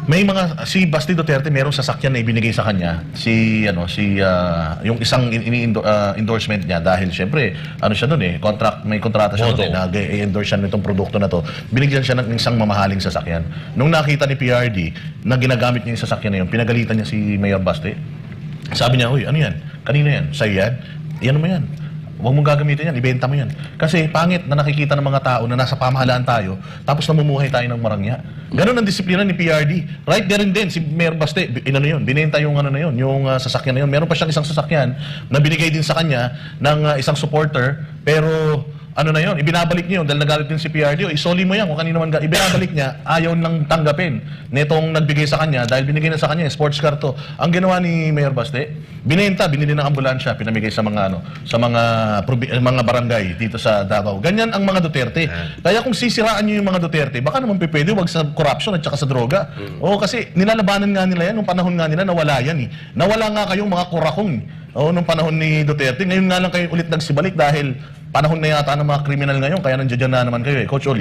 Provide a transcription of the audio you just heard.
May mga si Basti Duterte merong sasakyan na ibinigay sa kanya yung isang endorsement niya dahil syempre siya doon may kontrata siya doon nag-endorse siya nitong produkto na to. Binigyan siya ng isang mamahaling sasakyan. Nung nakita ni PRD na ginagamit niya yung sasakyan na yun, pinagalitan niya si Mayor Basti. Sabi niya, "Uy, ano yan? Kanina yan? Sa'yo yan? Yan mo yan. Huwag mong gagamitin yan, ibenta mo yan." Kasi pangit na nakikita ng mga tao na nasa pamahalaan tayo, tapos namumuhay tayo ng marangya. Ganun ang disiplina ni PRD. Right there and then, si Mayor Baste, binenta yung yung sasakyan na yun. Meron pa siyang isang sasakyan na binigay din sa kanya ng isang supporter, pero ibinabalik niya yun dahil nagalit din si PRD. Isoli mo yan kung kanino man ibinabalik niya, ayaw nang tanggapin netong nagbigay sa kanya dahil binigay na sa kanya, sports car to. Ang ginawa ni Mayor Baste, binili ng ambulansya, pinamigay sa mga mga barangay dito sa Davao. Ganyan ang mga Duterte. Kaya kung sisiraan niyo yung mga Duterte, baka naman pwede wag sa corruption at saka sa droga. Oo, kasi nilalabanan nga nila yan, nung panahon nga nila nawala yan eh. Nawala nga kayong mga kurakong nung panahon ni Duterte. Ngayon nga lang kayo ulit nagsibalik dahil panahon na yata ng mga kriminal ngayon, kaya nandiyan na naman kayo Coach Oli.